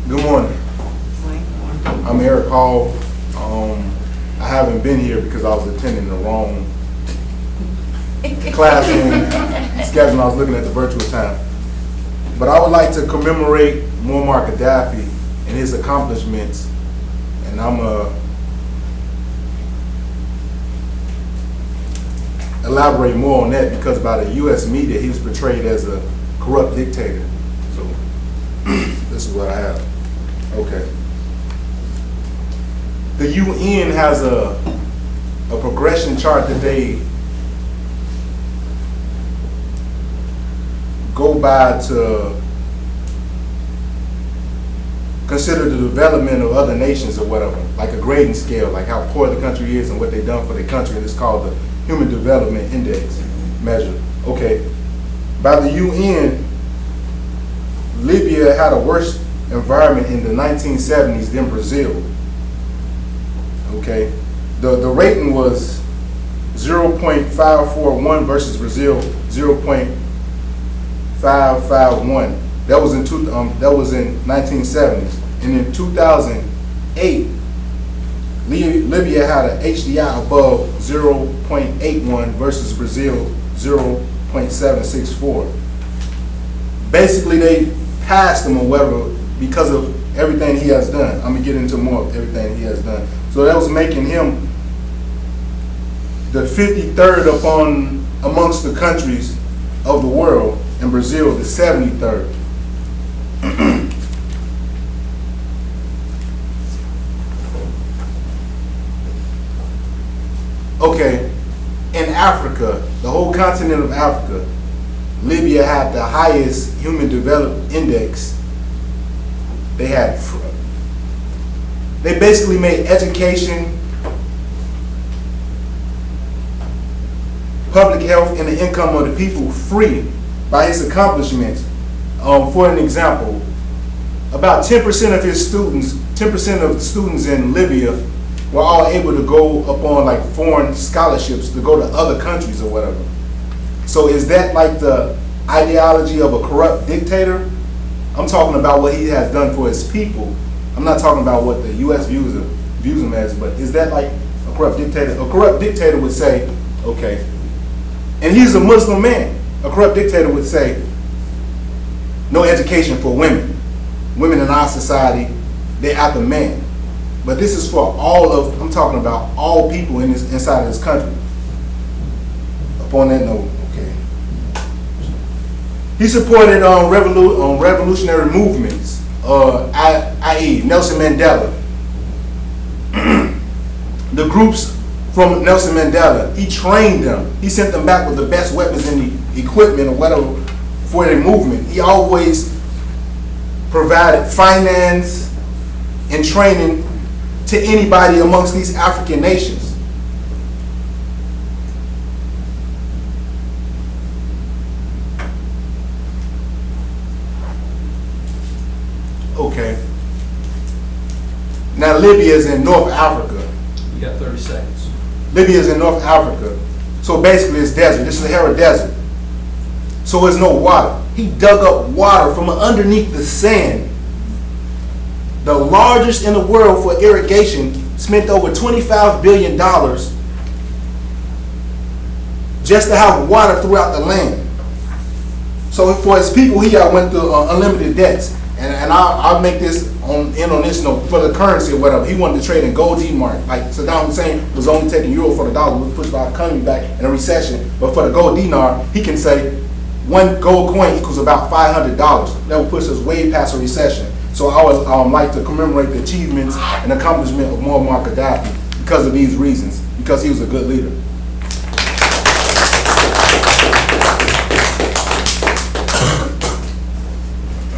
Good morning. I'm Amir SO. I haven't been here because I was attending the wrong class and schedule. I was looking at the virtual time. But I would like to commemorate Muammar Gaddafi and his accomplishments, and I'm elaborate more on that because by the U.S. media, he was portrayed as a corrupt dictator. So this is what I have. Okay. The UN has a progression chart that they go by to consider the development of other nations or whatever, like a grading scale, like how poor the country is and what they've done for the country. And it's called the Human Development Index measure. Okay, by the UN, Libya had a worse environment in the 1970s than Brazil. Okay, the rating was 0.541 versus Brazil 0.551. That was in 1970s, and in 2008, Libya had an HDI above 0.81 versus Brazil 0.764. Basically, they passed him or whatever because of everything he has done. I'm gonna get into more of everything he has done. So that was making him the 53rd amongst the countries of the world, and Brazil the 73rd. Okay, in Africa, the whole continent of Africa, Libya had the highest human development index. They basically made education, public health, and the income of the people free by his accomplishments. For an example, about 10% of his students, 10% of the students in Libya were all able to go upon like foreign scholarships to go to other countries or whatever. So is that like the ideology of a corrupt dictator? I'm talking about what he has done for his people. I'm not talking about what the U.S. views him as, but is that like a corrupt dictator? A corrupt dictator would say, okay, and he's a Muslim man. A corrupt dictator would say, no education for women. Women in our society, they're after men. But this is for I'm talking about all people inside of this country. Upon that note, okay. He supported revolutionary movements, i.e. Nelson Mandela. The groups from Nelson Mandela, he trained them. He sent them back with the best weapons and the equipment or whatever for their movement. He always provided finance and training to anybody amongst these African nations. Okay. Now Libya is in North Africa. You got 30 seconds. Libya is in North Africa. So basically it's desert. It's the Sahara Desert. So there's no water. He dug up water from underneath the sand. The largest in the world for irrigation, spent over $25 billion just to have water throughout the land. So for his people, he went through unlimited debts. And I'll make this on this note for the currency or whatever. He wanted to trade in gold D-mark. Like Saddam Hussein was only taking euro for the dollar, was pushed by the economy back in a recession. But for the gold dinar, he can say one gold coin equals about $500. That would push us way past a recession. So I would like to commemorate the achievements and accomplishment of Muammar Gaddafi because of these reasons, because he was a good leader.